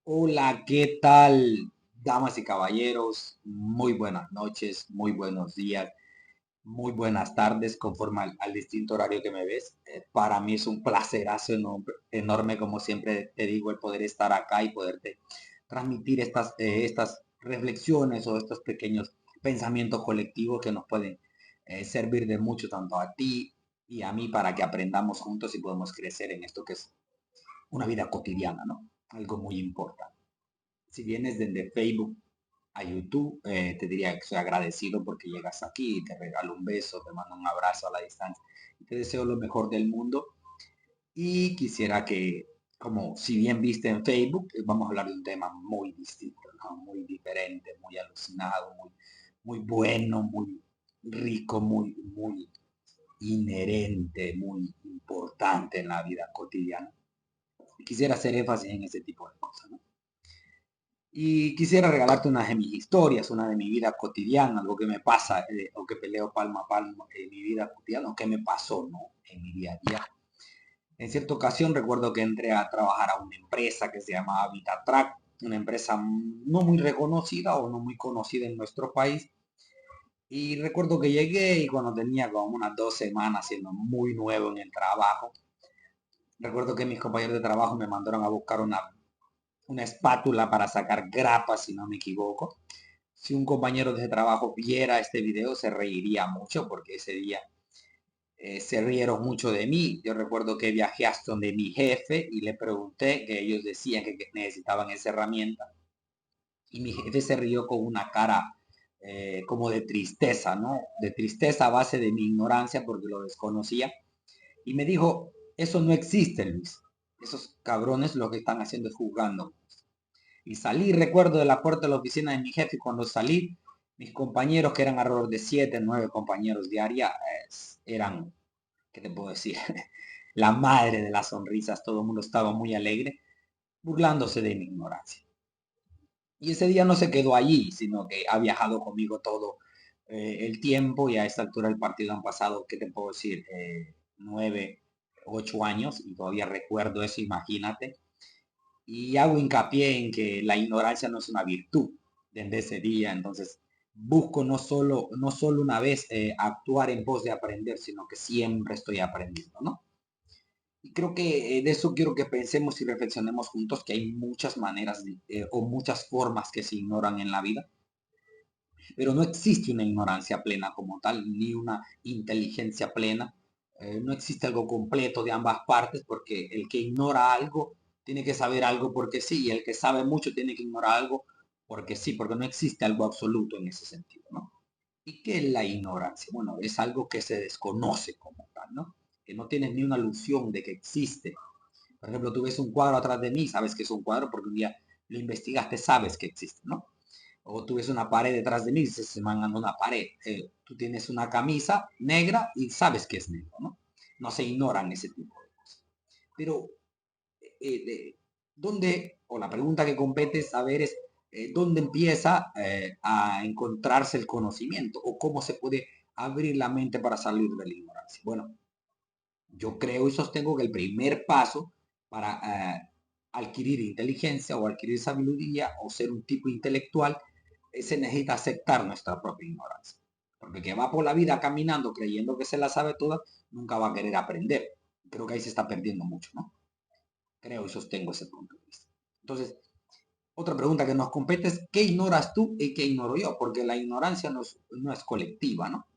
Hola, ¿qué tal, damas y caballeros? Muy buenas noches, muy buenos días, muy buenas tardes, conforme al distinto horario que me ves. Para mí es un placerazo enorme, como siempre te digo, el poder estar acá y poderte transmitir estas reflexiones o estos pequeños pensamientos colectivos que nos pueden servir de mucho tanto a ti y a mí para que aprendamos juntos y podamos crecer en esto que es una vida cotidiana, ¿no? Algo muy importante. Si vienes desde Facebook a YouTube, te diría que soy agradecido porque llegas aquí, te regalo un beso, te mando un abrazo a la distancia y te deseo lo mejor del mundo. Y quisiera que, como si bien viste en Facebook, vamos a hablar de un tema muy distinto, ¿no? Muy diferente, muy alucinado, muy bueno, muy rico, muy inherente, muy importante en la vida cotidiana. Quisiera hacer énfasis en ese tipo de cosas, ¿no? Y quisiera regalarte una de mis historias, una de mi vida cotidiana, algo que me pasa o que peleo palmo a palmo en mi vida cotidiana, o que me pasó, ¿no? En mi día a día. En cierta ocasión recuerdo que entré a trabajar a una empresa que se llamaba Vitatrack, una empresa no muy reconocida o no muy conocida en nuestro país. Y recuerdo que llegué y cuando tenía como unas 2 semanas siendo muy nuevo en el trabajo, recuerdo que mis compañeros de trabajo me mandaron a buscar una espátula para sacar grapas, si no me equivoco. Si un compañero de trabajo viera este video, se reiría mucho porque ese día se rieron mucho de mí. Yo recuerdo que viajé hasta donde mi jefe y le pregunté que ellos decían que necesitaban esa herramienta. Y mi jefe se rió con una cara como de tristeza, ¿no? De tristeza a base de mi ignorancia porque lo desconocía. Y me dijo, eso no existe, Luis. Esos cabrones lo que están haciendo es jugando. Y salí, recuerdo, de la puerta de la oficina de mi jefe y cuando salí, mis compañeros, que eran alrededor de 7, 9 compañeros diaria, eran, ¿qué te puedo decir? La madre de las sonrisas, todo el mundo estaba muy alegre, burlándose de mi ignorancia. Y ese día no se quedó allí, sino que ha viajado conmigo todo el tiempo y a esta altura del partido han pasado, ¿qué te puedo decir? 9, 8 años y todavía recuerdo eso, imagínate. Y hago hincapié en que la ignorancia no es una virtud desde ese día, entonces busco no solo una vez actuar en pos de aprender, sino que siempre estoy aprendiendo, ¿no? Y creo que de eso quiero que pensemos y reflexionemos juntos, que hay muchas maneras o muchas formas que se ignoran en la vida, pero no existe una ignorancia plena como tal, ni una inteligencia plena. No existe algo completo de ambas partes, porque el que ignora algo tiene que saber algo porque sí, y el que sabe mucho tiene que ignorar algo porque sí, porque no existe algo absoluto en ese sentido, ¿no? ¿Y qué es la ignorancia? Bueno, es algo que se desconoce como tal, ¿no? Que no tienes ni una alusión de que existe. Por ejemplo, tú ves un cuadro atrás de mí, sabes que es un cuadro porque un día lo investigaste, sabes que existe, ¿no? O tú ves una pared detrás de mí y dices, se mangan una pared. Tú tienes una camisa negra y sabes que es negro, ¿no? No se ignoran ese tipo de cosas. Pero, ¿dónde, o la pregunta que compete saber es, dónde empieza a encontrarse el conocimiento o cómo se puede abrir la mente para salir de la ignorancia? Bueno, yo creo y sostengo que el primer paso para adquirir inteligencia o adquirir sabiduría o ser un tipo intelectual se necesita aceptar nuestra propia ignorancia. Porque el que va por la vida caminando creyendo que se la sabe toda, nunca va a querer aprender. Creo que ahí se está perdiendo mucho, ¿no? Creo y sostengo ese punto de vista. Entonces, otra pregunta que nos compete es, ¿qué ignoras tú y qué ignoro yo? Porque la ignorancia no es colectiva, ¿no?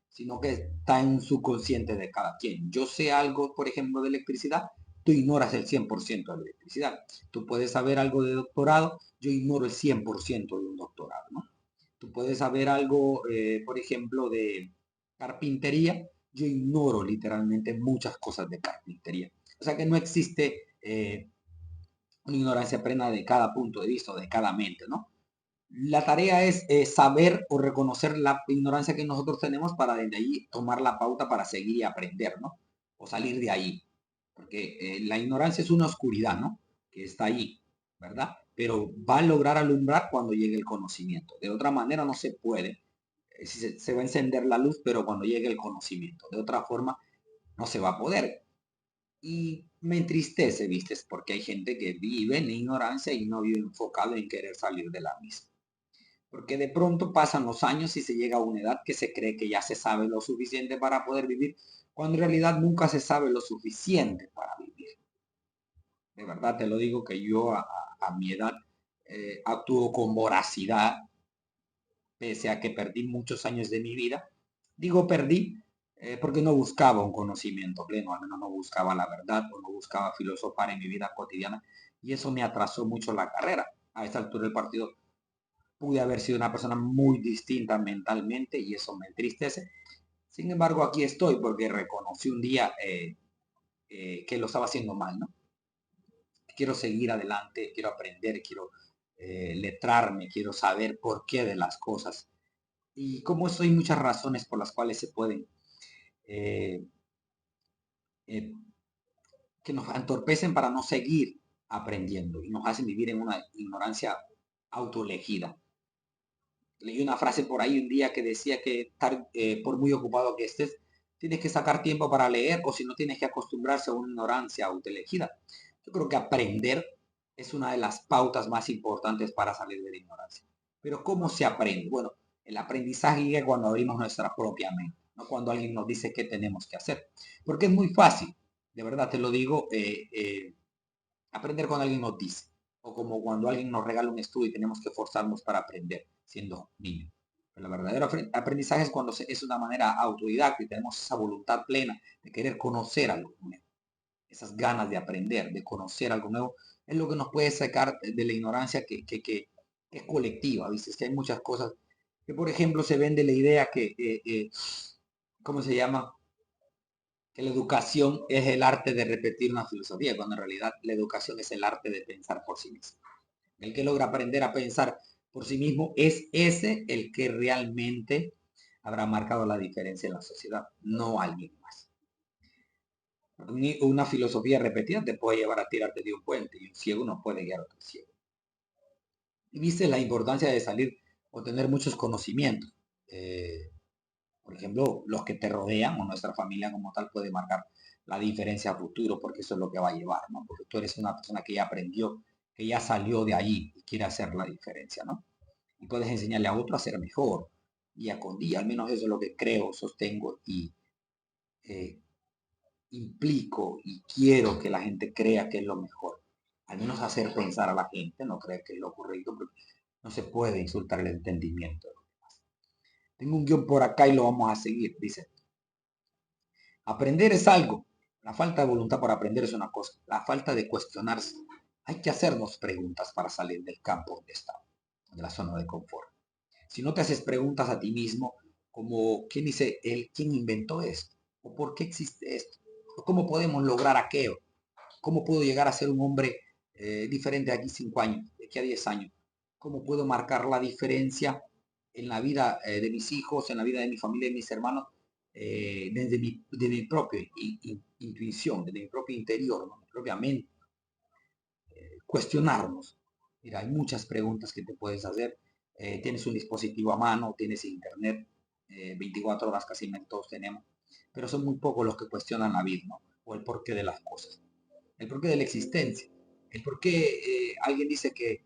Sino que está en un subconsciente de cada quien. Yo sé algo, por ejemplo, de electricidad, tú ignoras el 100% de la electricidad. Tú puedes saber algo de doctorado, yo ignoro el 100% de un doctorado, ¿no? Tú puedes saber algo, por ejemplo, de carpintería, yo ignoro literalmente muchas cosas de carpintería. O sea que no existe una ignorancia plena de cada punto de vista o de cada mente, ¿no? La tarea es saber o reconocer la ignorancia que nosotros tenemos para desde ahí tomar la pauta para seguir y aprender, ¿no? O salir de ahí. Porque la ignorancia es una oscuridad, ¿no? Que está ahí, ¿verdad? Pero va a lograr alumbrar cuando llegue el conocimiento. De otra manera no se puede. Se va a encender la luz, pero cuando llegue el conocimiento. De otra forma no se va a poder. Y me entristece, ¿viste? Porque hay gente que vive en la ignorancia y no vive enfocado en querer salir de la misma. Porque de pronto pasan los años y se llega a una edad que se cree que ya se sabe lo suficiente para poder vivir, cuando en realidad nunca se sabe lo suficiente para vivir. De verdad te lo digo que yo a mi edad actúo con voracidad, pese a que perdí muchos años de mi vida. Digo perdí porque no buscaba un conocimiento pleno, al menos no buscaba la verdad o no buscaba filosofar en mi vida cotidiana y eso me atrasó mucho la carrera. A esta altura del partido pude haber sido una persona muy distinta mentalmente y eso me entristece. Sin embargo, aquí estoy porque reconocí un día que lo estaba haciendo mal, ¿no? Quiero seguir adelante, quiero aprender, quiero letrarme, quiero saber por qué de las cosas. Y como eso hay muchas razones por las cuales se pueden, eh, eh, que nos entorpecen para no seguir aprendiendo y nos hacen vivir en una ignorancia autoelegida. Leí una frase por ahí un día que decía que por muy ocupado que estés, tienes que sacar tiempo para leer o si no tienes que acostumbrarse a una ignorancia autoelegida. Yo creo que aprender es una de las pautas más importantes para salir de la ignorancia. Pero ¿cómo se aprende? Bueno, el aprendizaje llega cuando abrimos nuestra propia mente, no cuando alguien nos dice qué tenemos que hacer. Porque es muy fácil, de verdad te lo digo, aprender cuando alguien nos dice, o como cuando alguien nos regala un estudio y tenemos que forzarnos para aprender siendo niños. Pero el verdadero aprendizaje es cuando es una manera autodidacta y tenemos esa voluntad plena de querer conocer algo nuevo. Esas ganas de aprender, de conocer algo nuevo, es lo que nos puede sacar de la ignorancia que es colectiva. ¿Viste? Es que hay muchas cosas que, por ejemplo, se vende la idea que, ¿cómo se llama? Que la educación es el arte de repetir una filosofía, cuando en realidad la educación es el arte de pensar por sí mismo. El que logra aprender a pensar por sí mismo es ese el que realmente habrá marcado la diferencia en la sociedad, no alguien más. Una filosofía repetida te puede llevar a tirarte de un puente y un ciego no puede guiar a otro ciego. Y viste la importancia de salir o tener muchos conocimientos. Eh, Por ejemplo, los que te rodean o nuestra familia como tal puede marcar la diferencia a futuro, porque eso es lo que va a llevar, ¿no? Porque tú eres una persona que ya aprendió, que ya salió de allí y quiere hacer la diferencia, ¿no? Y puedes enseñarle a otro a ser mejor, día con día, al menos eso es lo que creo, sostengo y eh, implico y quiero que la gente crea que es lo mejor. Al menos hacer pensar a la gente, no creer que es lo correcto, porque no se puede insultar el entendimiento. Tengo un guión por acá y lo vamos a seguir, dice. Aprender es algo. La falta de voluntad para aprender es una cosa. La falta de cuestionarse. Hay que hacernos preguntas para salir del campo donde estamos, de la zona de confort. Si no te haces preguntas a ti mismo, como quién dice él, quién inventó esto, o por qué existe esto, o cómo podemos lograr aquello, cómo puedo llegar a ser un hombre diferente de aquí 5 años, de aquí a 10 años, cómo puedo marcar la diferencia en la vida de mis hijos, en la vida de mi familia, de mis hermanos, de mi propia intuición, de mi propio interior, ¿no? Mi propia mente, cuestionarnos. Mira, hay muchas preguntas que te puedes hacer. Tienes un dispositivo a mano, tienes internet, 24 horas casi todos tenemos, pero son muy pocos los que cuestionan la vida, ¿no? O el porqué de las cosas, el porqué de la existencia, el porqué alguien dice que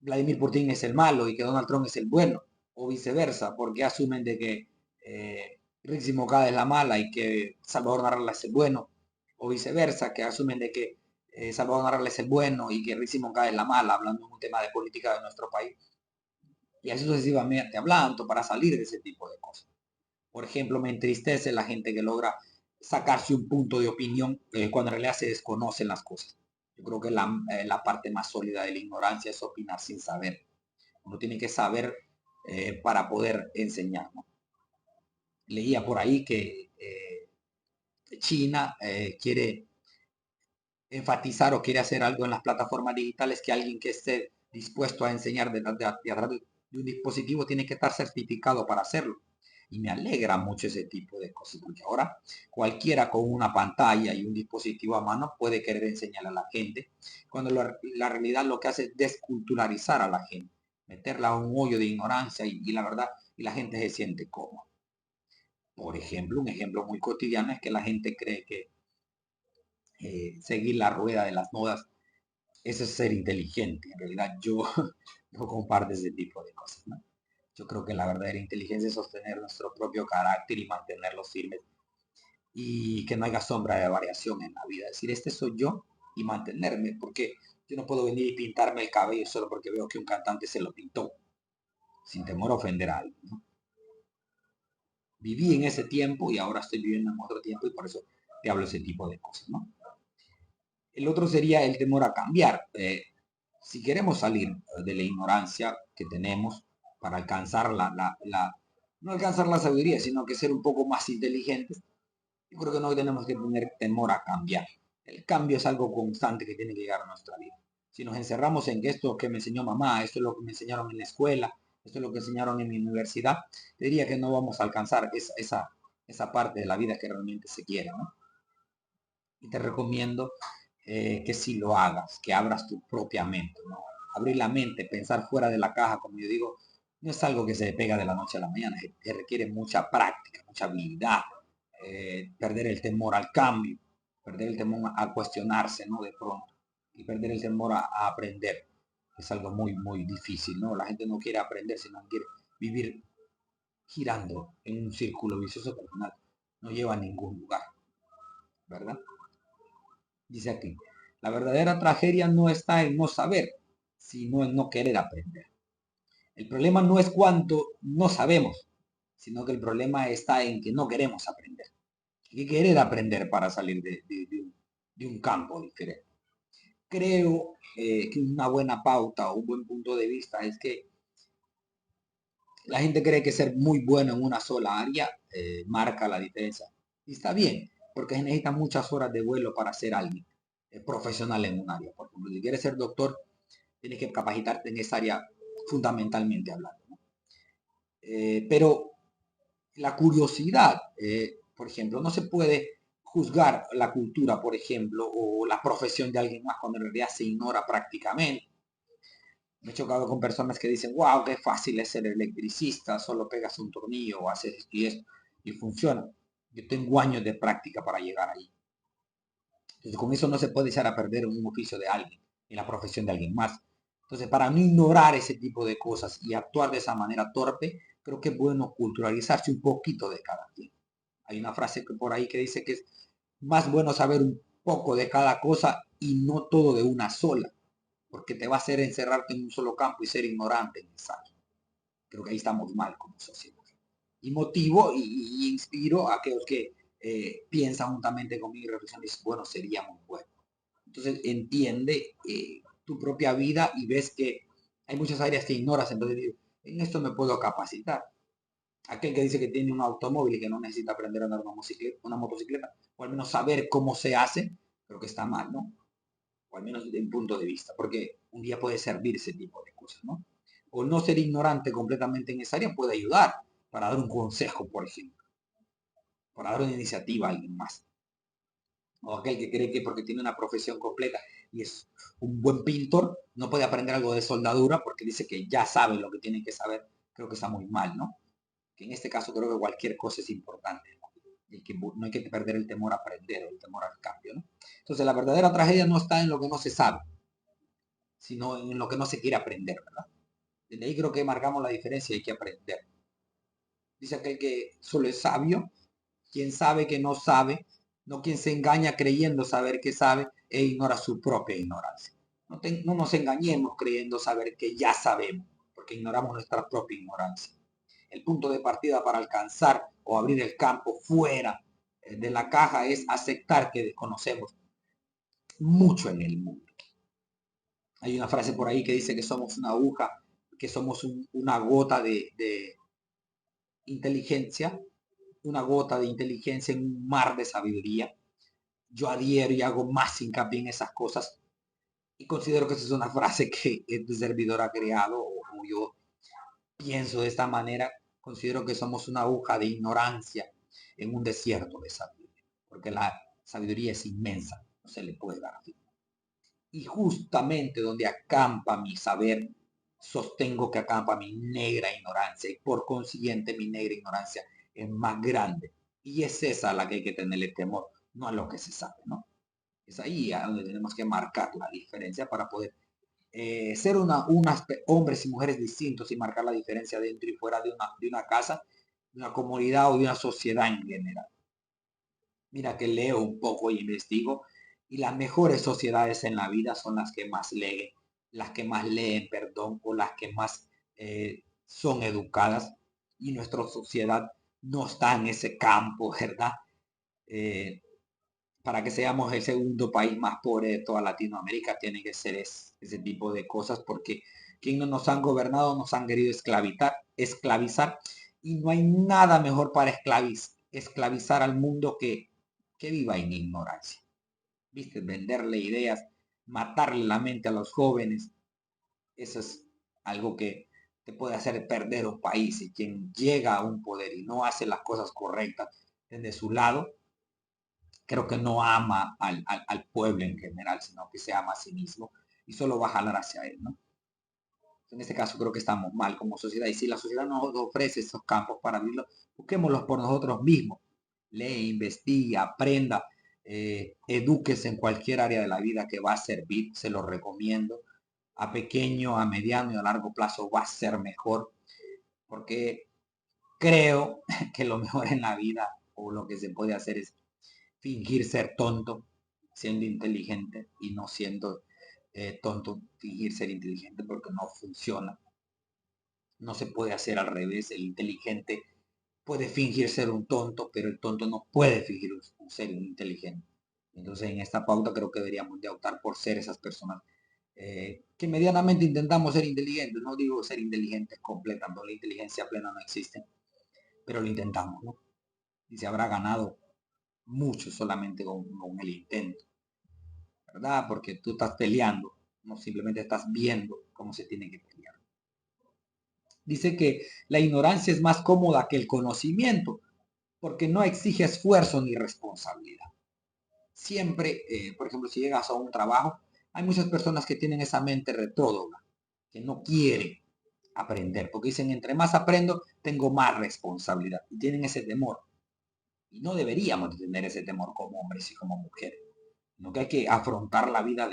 Vladimir Putin es el malo y que Donald Trump es el bueno, o viceversa, porque asumen de que Rixi Mocada es la mala y que Salvador Narrala es el bueno, o viceversa, que asumen de que Salvador Narrala es el bueno y que Rixi Mocada es la mala, hablando de un tema de política de nuestro país, y así sucesivamente hablando para salir de ese tipo de cosas. Por ejemplo, me entristece la gente que logra sacarse un punto de opinión cuando en realidad se desconocen las cosas. Yo creo que la parte más sólida de la ignorancia es opinar sin saber. Uno tiene que saber para poder enseñar, ¿no? Leía por ahí que China quiere enfatizar o quiere hacer algo en las plataformas digitales que alguien que esté dispuesto a enseñar a través de un dispositivo tiene que estar certificado para hacerlo. Y me alegra mucho ese tipo de cosas, porque ahora cualquiera con una pantalla y un dispositivo a mano puede querer enseñar a la gente, cuando la realidad lo que hace es desculturalizar a la gente, meterla a un hoyo de ignorancia y la verdad, y la gente se siente cómoda. Por ejemplo, un ejemplo muy cotidiano es que la gente cree que seguir la rueda de las modas. Eso es ser inteligente. En realidad yo no comparto ese tipo de cosas, ¿no? Yo creo que la verdadera inteligencia es sostener nuestro propio carácter y mantenerlo firme y que no haya sombra de variación en la vida. Es decir, este soy yo y mantenerme, porque yo no puedo venir y pintarme el cabello solo porque veo que un cantante se lo pintó, sin temor a ofender a alguien, ¿no? Viví en ese tiempo y ahora estoy viviendo en otro tiempo y por eso te hablo ese tipo de cosas, ¿no? El otro sería el temor a cambiar. Si queremos salir de la ignorancia que tenemos para alcanzar no alcanzar la sabiduría, sino que ser un poco más inteligentes, yo creo que no tenemos que tener temor a cambiar. El cambio es algo constante que tiene que llegar a nuestra vida. Si nos encerramos en que esto que me enseñó mamá, esto es lo que me enseñaron en la escuela, esto es lo que enseñaron en mi universidad, te diría que no vamos a alcanzar esa parte de la vida que realmente se quiere, ¿no? Y te recomiendo que si lo hagas, que abras tu propia mente, ¿no? Abrir la mente, pensar fuera de la caja, como yo digo, no es algo que se pega de la noche a la mañana, que requiere mucha práctica, mucha habilidad, perder el temor al cambio, perder el temor a cuestionarse, ¿no? De pronto, y perder el temor a aprender. Es algo muy, muy difícil, ¿no? La gente no quiere aprender, sino quiere vivir girando en un círculo vicioso que al final no lleva a ningún lugar, ¿verdad? Dice aquí, la verdadera tragedia no está en no saber, sino en no querer aprender. El problema no es cuánto no sabemos, sino que el problema está en que no queremos aprender. Hay que querer aprender para salir de un campo diferente. Creo que una buena pauta o un buen punto de vista es que la gente cree que ser muy bueno en una sola área marca la diferencia. Y está bien, porque se necesitan muchas horas de vuelo para ser alguien profesional en un área. Por ejemplo, si quieres ser doctor, tienes que capacitarte en esa área fundamentalmente hablando, ¿no? Pero la curiosidad, por ejemplo, no se puede juzgar la cultura, por ejemplo, o la profesión de alguien más cuando en realidad se ignora prácticamente. Me he chocado con personas que dicen, wow, qué fácil es ser electricista, solo pegas un tornillo o haces esto y funciona. Yo tengo años de práctica para llegar ahí. Entonces, con eso no se puede echar a perder un oficio de alguien, ni la profesión de alguien más. Entonces, para no ignorar ese tipo de cosas y actuar de esa manera torpe, creo que es bueno culturalizarse un poquito de cada quien. Hay una frase que por ahí que dice que es más bueno saber un poco de cada cosa y no todo de una sola, porque te va a hacer encerrarte en un solo campo y ser ignorante en esa área. Creo que ahí estamos mal como sociedad. Y motivo y inspiro a aquellos que piensan juntamente conmigo y reflexionan y dicen, bueno, sería muy bueno. Entonces entiende tu propia vida y ves que hay muchas áreas que ignoras, entonces digo, en esto me puedo capacitar. Aquel que dice que tiene un automóvil y que no necesita aprender a andar una motocicleta, o al menos saber cómo se hace, creo que está mal, ¿no? O al menos desde un punto de vista, porque un día puede servir ese tipo de cosas, ¿no? O no ser ignorante completamente en esa área puede ayudar para dar un consejo, por ejemplo, para dar una iniciativa a alguien más. O aquel que cree que porque tiene una profesión completa y es un buen pintor, no puede aprender algo de soldadura porque dice que ya sabe lo que tiene que saber, creo que está muy mal, ¿no? Que en este caso creo que cualquier cosa es importante, ¿no? Y que no hay que perder el temor a aprender o el temor al cambio, ¿no? Entonces la verdadera tragedia no está en lo que no se sabe, sino en lo que no se quiere aprender, ¿verdad? Desde ahí creo que marcamos la diferencia y hay que aprender. Dice aquel que solo es sabio, quien sabe que no sabe, no quien se engaña creyendo saber que sabe e ignora su propia ignorancia. No nos engañemos creyendo saber que ya sabemos, porque ignoramos nuestra propia ignorancia. El punto de partida para alcanzar o abrir el campo fuera de la caja es aceptar que desconocemos mucho en el mundo. Hay una frase por ahí que dice que somos una aguja, que somos una gota de inteligencia, una gota de inteligencia en un mar de sabiduría. Yo adhiero y hago más hincapié en esas cosas y considero que esa es una frase que este servidor ha creado o yo pienso de esta manera. Considero que somos una aguja de ignorancia en un desierto de sabiduría, porque la sabiduría es inmensa, no se le puede dar fin. Y justamente donde acampa mi saber, sostengo que acampa mi negra ignorancia y por consiguiente mi negra ignorancia es más grande. Y es esa a la que hay que tenerle temor, no a lo que se sabe, ¿no? Es ahí a donde tenemos que marcar la diferencia para poder ser hombres y mujeres distintos y marcar la diferencia dentro y fuera de una casa, de una comunidad o de una sociedad en general. Mira que leo un poco y investigo y las mejores sociedades en la vida son las que más leen, perdón, o las que más son educadas y nuestra sociedad no está en ese campo, ¿verdad? Eh, para que seamos el segundo país más pobre de toda Latinoamérica, tiene que ser ese tipo de cosas, porque quienes nos han gobernado nos han querido esclavizar, y no hay nada mejor para esclavizar al mundo que viva en ignorancia. ¿Viste? Venderle ideas, matarle la mente a los jóvenes, eso es algo que te puede hacer perder un país, y quien llega a un poder y no hace las cosas correctas desde su lado, creo que no ama al pueblo en general, sino que se ama a sí mismo y solo va a jalar hacia él, ¿no? En este caso creo que estamos mal como sociedad, y si la sociedad nos ofrece estos campos para vivirlos, busquémoslos por nosotros mismos. Lee, investigue, aprenda, edúquese en cualquier área de la vida que va a servir, se lo recomiendo. A pequeño, a mediano y a largo plazo va a ser mejor, porque creo que lo mejor en la vida o lo que se puede hacer es fingir ser tonto siendo inteligente, y no siendo tonto fingir ser inteligente, porque no funciona. No se puede hacer al revés. El inteligente puede fingir ser un tonto, pero el tonto no puede fingir ser un inteligente. Entonces en esta pauta creo que deberíamos de optar por ser esas personas que medianamente intentamos ser inteligentes. No digo ser inteligentes completamente, la inteligencia plena no existe, pero lo intentamos, ¿no? Y se habrá ganado mucho solamente con el intento, ¿verdad? Porque tú estás peleando, no simplemente estás viendo cómo se tiene que pelear. Dice que la ignorancia es más cómoda que el conocimiento, porque no exige esfuerzo ni responsabilidad. Siempre, por ejemplo, si llegas a un trabajo, hay muchas personas que tienen esa mente retrógrada, que no quieren aprender, porque dicen, entre más aprendo, tengo más responsabilidad, y tienen ese temor. Y no deberíamos tener ese temor como hombres y como mujeres, sino que hay que afrontar la vida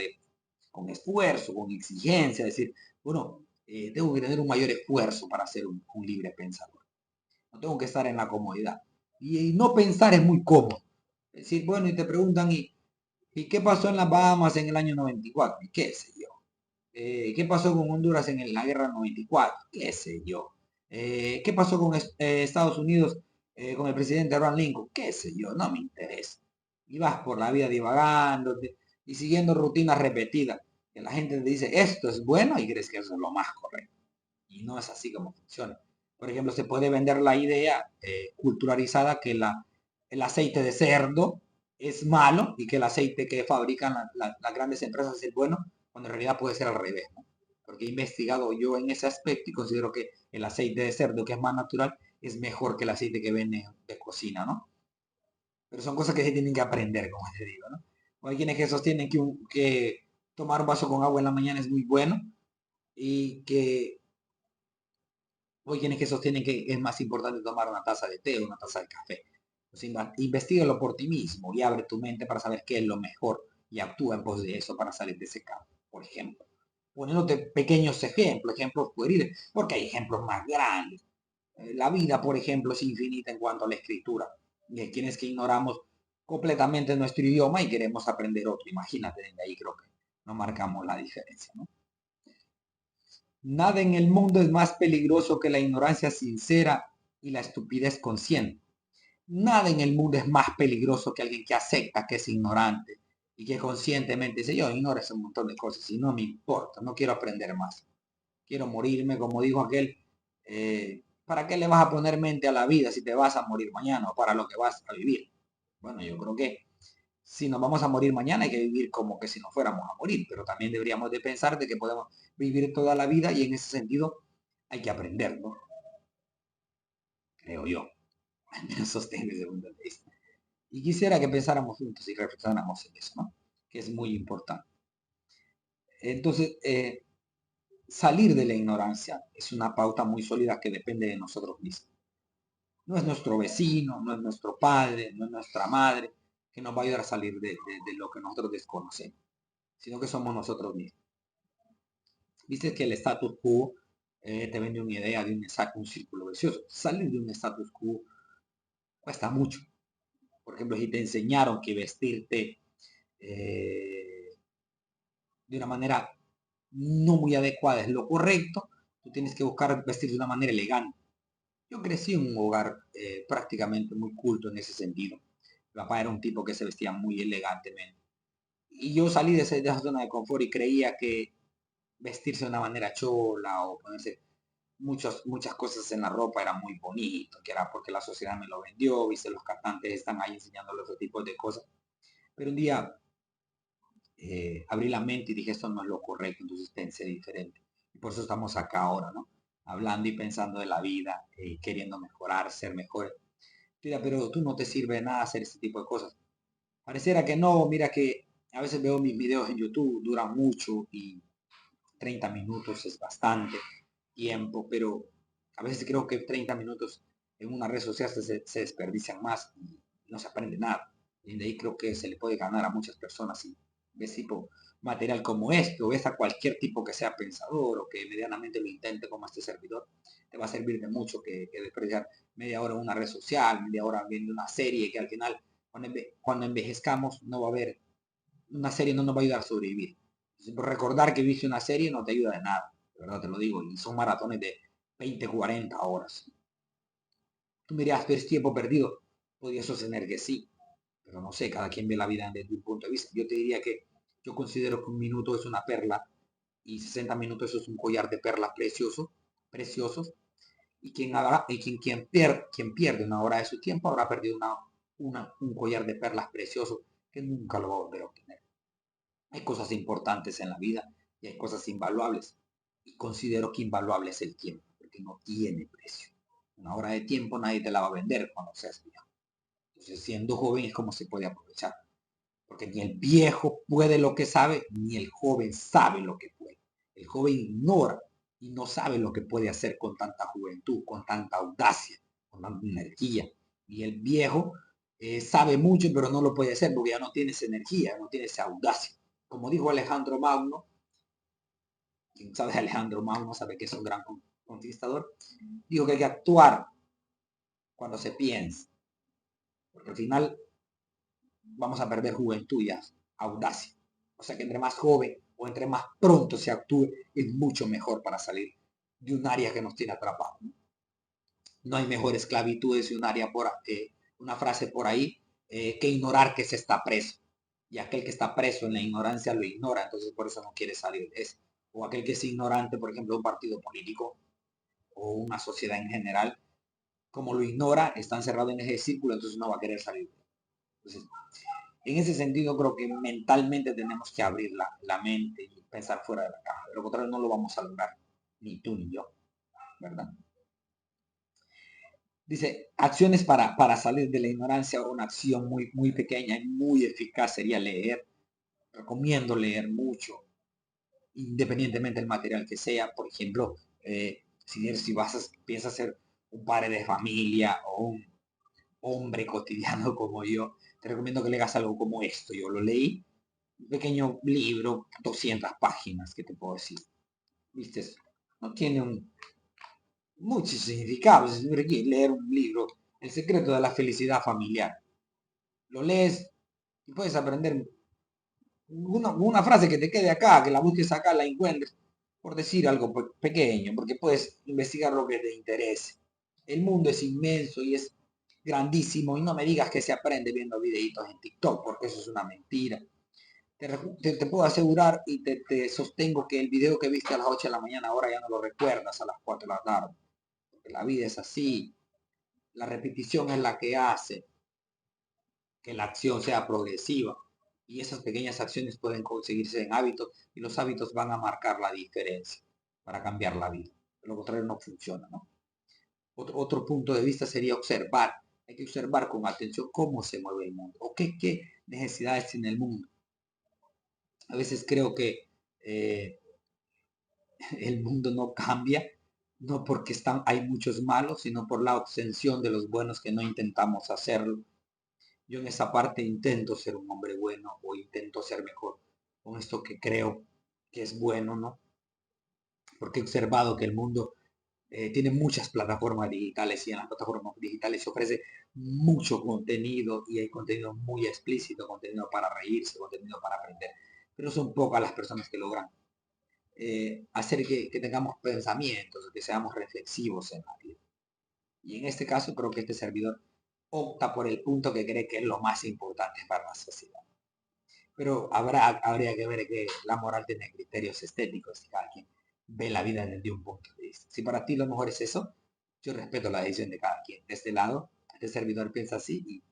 con esfuerzo, con exigencia, decir, bueno, tengo que tener un mayor esfuerzo para ser un libre pensador. No tengo que estar en la comodidad. Y no pensar es muy cómodo. Es decir, bueno, y te preguntan, ¿y qué pasó en las Bahamas en el año 94? ¿Qué sé yo? ¿Qué pasó con Honduras en la guerra 94? ¿Qué sé yo? ¿Qué pasó con Estados Unidos con el presidente Abraham Lincoln? ¿Qué sé yo? No me interesa. Y vas por la vida divagando y siguiendo rutinas repetidas. Que la gente te dice, esto es bueno, y crees que eso es lo más correcto. Y no es así como funciona. Por ejemplo, se puede vender la idea culturalizada que el aceite de cerdo es malo y que el aceite que fabrican las grandes empresas es bueno, cuando en realidad puede ser al revés, ¿no? Porque he investigado yo en ese aspecto y considero que el aceite de cerdo, que es más natural, es mejor que el aceite que venden de cocina, ¿no? Pero son cosas que se tienen que aprender, como te digo, ¿no? O hay quienes que sostienen que tomar un vaso con agua en la mañana es muy bueno, y que hay quienes que sostienen que es más importante tomar una taza de té o una taza de café. Pues investígalo por ti mismo y abre tu mente para saber qué es lo mejor, y actúa en pos de eso para salir de ese campo, por ejemplo. Poniéndote pequeños ejemplos pueriles, porque hay ejemplos más grandes. La vida, por ejemplo, es infinita en cuanto a la escritura. Y hay quienes que ignoramos completamente nuestro idioma y queremos aprender otro. Imagínate, de ahí creo que no marcamos la diferencia, ¿no? Nada en el mundo es más peligroso que la ignorancia sincera y la estupidez consciente. Nada en el mundo es más peligroso que alguien que acepta que es ignorante y que conscientemente dice, yo ignoro ese montón de cosas y no me importa, no quiero aprender más. Quiero morirme, como dijo aquel, ¿para qué le vas a poner mente a la vida si te vas a morir mañana, o para lo que vas a vivir? Bueno, yo creo que si nos vamos a morir mañana hay que vivir como que si nos fuéramos a morir, pero también deberíamos de pensar de que podemos vivir toda la vida, y en ese sentido hay que aprenderlo, creo yo. Al menos sostengo ese punto de vista. Y quisiera que pensáramos juntos y reflexionáramos en eso, ¿no? Que es muy importante. Entonces, salir de la ignorancia es una pauta muy sólida que depende de nosotros mismos. No es nuestro vecino, no es nuestro padre, no es nuestra madre, que nos va a ayudar a salir de lo que nosotros desconocemos, sino que somos nosotros mismos. Viste que el status quo te vende una idea de un círculo vicioso. Salir de un status quo cuesta mucho. Por ejemplo, si te enseñaron que vestirte de una manera no muy adecuada es lo correcto, tú tienes que buscar vestir de una manera elegante. Yo crecí en un hogar prácticamente muy culto en ese sentido. Mi papá era un tipo que se vestía muy elegantemente. Y yo salí de esa zona de confort y creía que vestirse de una manera chola o ponerse muchas cosas en la ropa era muy bonito, que era porque la sociedad me lo vendió, viste, los cantantes están ahí enseñándole ese tipo de cosas. Pero un día abrí la mente y dije, esto no es lo correcto, entonces pensé diferente. Y por eso estamos acá ahora, ¿no? Hablando y pensando de la vida, queriendo mejorar, ser mejores. Mira, pero tú no te sirve de nada hacer este tipo de cosas. Pareciera que no, mira que a veces veo mis videos en YouTube, duran mucho y 30 minutos es bastante tiempo, pero a veces creo que 30 minutos en una red social se desperdician más y no se aprende nada. Y de ahí creo que se le puede ganar a muchas personas si ves tipo material como esto, ves a cualquier tipo que sea pensador o que medianamente lo intente como este servidor, te va a servir de mucho que desperdiciar media hora en una red social, media hora viendo una serie que al final, cuando envejezcamos, no va a haber, una serie no nos va a ayudar a sobrevivir. Recordar que viste una serie no te ayuda de nada, de verdad te lo digo, y son maratones de 20, 40 horas. Tú me dirás, pero es tiempo perdido. Podría sostener que sí, pero no sé, cada quien ve la vida desde un punto de vista. Yo te diría que yo considero que un minuto es una perla y 60 minutos es un collar de perlas preciosos, y quien pierde una hora de su tiempo habrá perdido un collar de perlas precioso que nunca lo va a volver a obtener. Hay cosas importantes en la vida y hay cosas invaluables. Y considero que invaluable es el tiempo, porque no tiene precio. Una hora de tiempo nadie te la va a vender cuando seas viejo. Entonces, siendo joven es como se puede aprovechar. Porque ni el viejo puede lo que sabe, ni el joven sabe lo que puede. El joven ignora y no sabe lo que puede hacer con tanta juventud, con tanta audacia, con tanta energía. Y el viejo sabe mucho, pero no lo puede hacer porque ya no tiene esa energía, no tiene esa audacia. Como dijo Alejandro Magno, quien sabe de Alejandro Magno sabe que es un gran conquistador, dijo que hay que actuar cuando se piensa, porque al final vamos a perder juventud y audacia. O sea que entre más joven o entre más pronto se actúe, es mucho mejor para salir de un área que nos tiene atrapados. No hay mejor esclavitud de un área una frase por ahí, que ignorar que se está preso. Y aquel que está preso en la ignorancia lo ignora, entonces por eso no quiere salir de eso. O aquel que es ignorante, por ejemplo, de un partido político o una sociedad en general, como lo ignora, está encerrado en ese círculo, entonces no va a querer salir. Entonces, en ese sentido, creo que mentalmente tenemos que abrir la mente y pensar fuera de la caja. De lo contrario, no lo vamos a lograr, ni tú ni yo, ¿verdad? Dice, acciones para salir de la ignorancia. Una acción muy pequeña y muy eficaz sería leer. Recomiendo leer mucho, independientemente del material que sea. Por ejemplo, si piensas ser un padre de familia o un hombre cotidiano como yo, te recomiendo que leas algo como esto. Yo lo leí, un pequeño libro, 200 páginas, ¿qué te puedo decir? ¿Viste? No tiene mucho significado. Es leer un libro, El secreto de la felicidad familiar. Lo lees y puedes aprender una frase que te quede acá, que la busques acá, la encuentres, por decir algo pequeño, porque puedes investigar lo que te interese. El mundo es inmenso y es grandísimo, y no me digas que se aprende viendo videitos en TikTok, porque eso es una mentira. Te puedo asegurar y te sostengo que el video que viste a las 8 de la mañana ahora ya no lo recuerdas a las 4 de la tarde. Porque la vida es así. La repetición es la que hace que la acción sea progresiva. Y esas pequeñas acciones pueden conseguirse en hábitos y los hábitos van a marcar la diferencia para cambiar la vida. De lo contrario no funciona, ¿no? Otro punto de vista sería observar. Hay que observar con atención cómo se mueve el mundo o qué necesidades tiene el mundo. A veces creo que el mundo no cambia, no porque hay muchos malos, sino por la obsesión de los buenos que no intentamos hacerlo. Yo en esa parte intento ser un hombre bueno o intento ser mejor con esto que creo que es bueno, ¿no? Porque he observado que el mundo tiene muchas plataformas digitales y en las plataformas digitales se ofrece mucho contenido y hay contenido muy explícito, contenido para reírse, contenido para aprender. Pero son pocas las personas que logran hacer que tengamos pensamientos, que seamos reflexivos en la vida. Y en este caso creo que este servidor opta por el punto que cree que es lo más importante para la sociedad. Pero habría que ver que la moral tiene criterios estéticos y cada quien ve la vida desde un punto de vista. Si para ti lo mejor es eso, yo respeto la decisión de cada quien. De este lado, este servidor piensa así y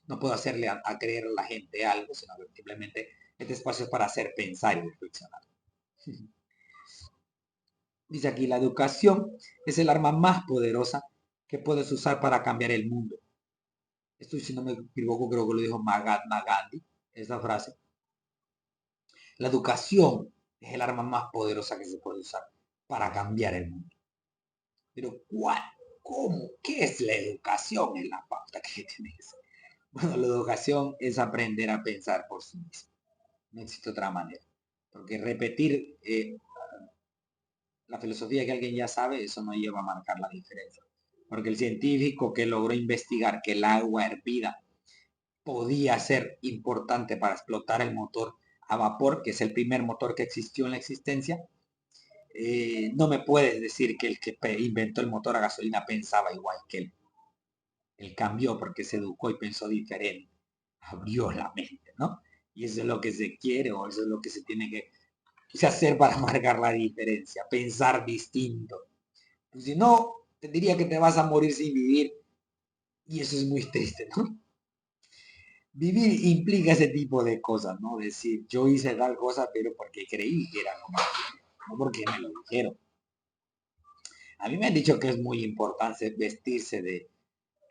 no puedo hacerle a creer a la gente algo, sino que simplemente este espacio es para hacer pensar y reflexionar. Dice aquí, la educación es el arma más poderosa que puedes usar para cambiar el mundo. Esto, si no me equivoco, creo que lo dijo Mahatma Gandhi, esa frase. La educación es el arma más poderosa que se puede usar para cambiar el mundo. Pero ¿cuál? ¿Cómo? ¿Qué es la educación? Es la pauta que tiene que ser. Bueno, la educación es aprender a pensar por sí mismo. No existe otra manera. Porque repetir la filosofía que alguien ya sabe, eso no lleva a marcar la diferencia. Porque el científico que logró investigar que el agua hervida podía ser importante para explotar el motor a vapor, que es el primer motor que existió en la existencia, no me puedes decir que el que inventó el motor a gasolina pensaba igual que él. Él cambió porque se educó y pensó diferente. Abrió la mente, ¿no? Y eso es lo que se quiere o eso es lo que se tiene que hacer para marcar la diferencia. Pensar distinto. Pues si no, te diría que te vas a morir sin vivir. Y eso es muy triste, ¿no? Vivir implica ese tipo de cosas, ¿no? Decir, yo hice tal cosa, pero porque creí que era normal, no porque me lo dijeron. A mí me han dicho que es muy importante vestirse de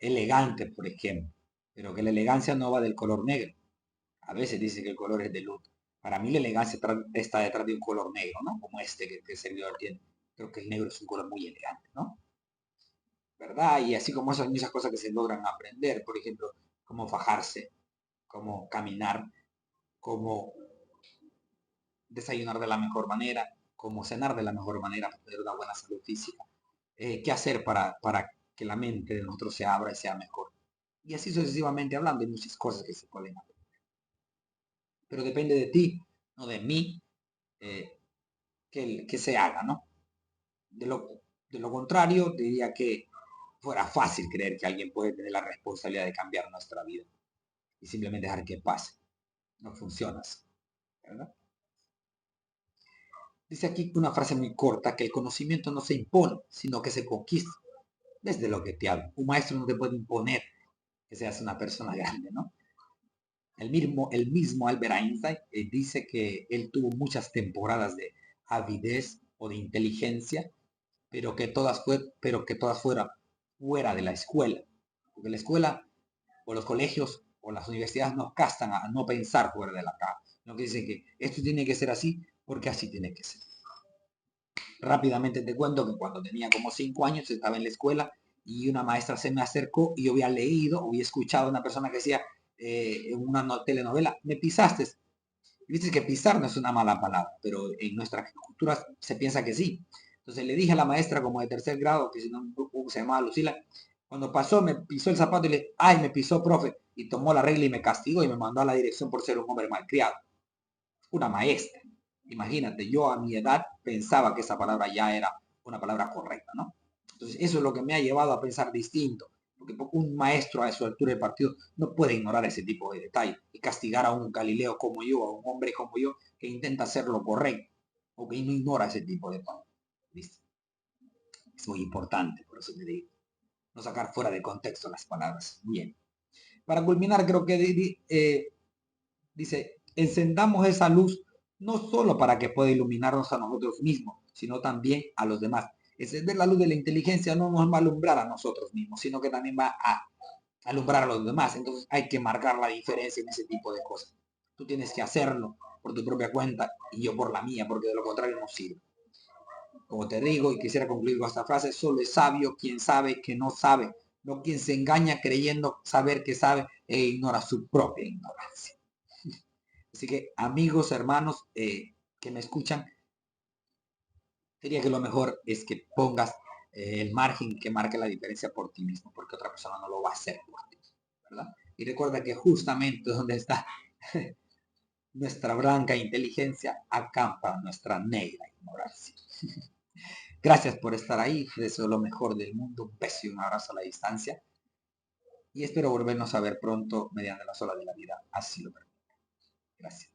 elegante, por ejemplo, pero que la elegancia no va del color negro. A veces dice que el color es de luto. Para mí la elegancia está detrás de un color negro, ¿no? Como este que el servidor tiene. Creo que el negro es un color muy elegante, ¿no? ¿Verdad? Y así como esas muchas cosas que se logran aprender, por ejemplo, cómo fajarse, cómo caminar, cómo desayunar de la mejor manera, cómo cenar de la mejor manera para tener una buena salud física, qué hacer para que la mente de nosotros se abra y sea mejor. Y así sucesivamente hablando, hay muchas cosas que se pueden hacer. Pero depende de ti, no de mí, que se haga, ¿no? De lo, de lo contrario, diría que fuera fácil creer que alguien puede tener la responsabilidad de cambiar nuestra vida y simplemente dejar que pase. No funciona así, ¿verdad? Dice aquí una frase muy corta, que el conocimiento no se impone, sino que se conquista. Desde lo que te hablo. Un maestro no te puede imponer que seas una persona grande, ¿no? El mismo Albert Einstein dice que él tuvo muchas temporadas de avidez o de inteligencia, pero que todas fueran fuera de la escuela. Porque la escuela o los colegios o las universidades nos castan a no pensar fuera de la caja. No que dicen que esto tiene que ser así porque así tiene que ser. Rápidamente te cuento que cuando tenía como 5 años estaba en la escuela y una maestra se me acercó y yo había leído, había escuchado a una persona que decía en una telenovela, me pisaste. Y viste que pisar no es una mala palabra, pero en nuestra cultura se piensa que sí. Entonces le dije a la maestra como de tercer grado, que si no se llamaba Lucila, cuando pasó me pisó el zapato y le, ay, me pisó, profe, y tomó la regla y me castigó y me mandó a la dirección por ser un hombre malcriado. Una maestra. Imagínate, yo a mi edad pensaba que esa palabra ya era una palabra correcta, ¿no? Entonces, eso es lo que me ha llevado a pensar distinto, porque un maestro a su altura de partido no puede ignorar ese tipo de detalles y castigar a un Galileo como yo, a un hombre como yo, que intenta hacer lo correcto, o que no ignora ese tipo de cosas. ¿Viste? Es muy importante, por eso te digo, no sacar fuera de contexto las palabras. Bien. Para culminar, creo que dice, encendamos esa luz no solo para que pueda iluminarnos a nosotros mismos, sino también a los demás. Encender la luz de la inteligencia no nos va a alumbrar a nosotros mismos, sino que también va a alumbrar a los demás. Entonces hay que marcar la diferencia en ese tipo de cosas. Tú tienes que hacerlo por tu propia cuenta y yo por la mía, porque de lo contrario no sirve. Como te digo, y quisiera concluir con esta frase, solo es sabio quien sabe que no sabe, no quien se engaña creyendo saber que sabe e ignora su propia ignorancia. Así que amigos, hermanos que me escuchan, diría que lo mejor es que pongas el margen que marque la diferencia por ti mismo, porque otra persona no lo va a hacer por ti, ¿verdad? Y recuerda que justamente donde está nuestra blanca inteligencia, acampa nuestra negra ignorancia. Gracias por estar ahí, te deseo lo mejor del mundo, un beso y un abrazo a la distancia, y espero volvernos a ver pronto mediante la sola de la vida, así lo permito. Gracias.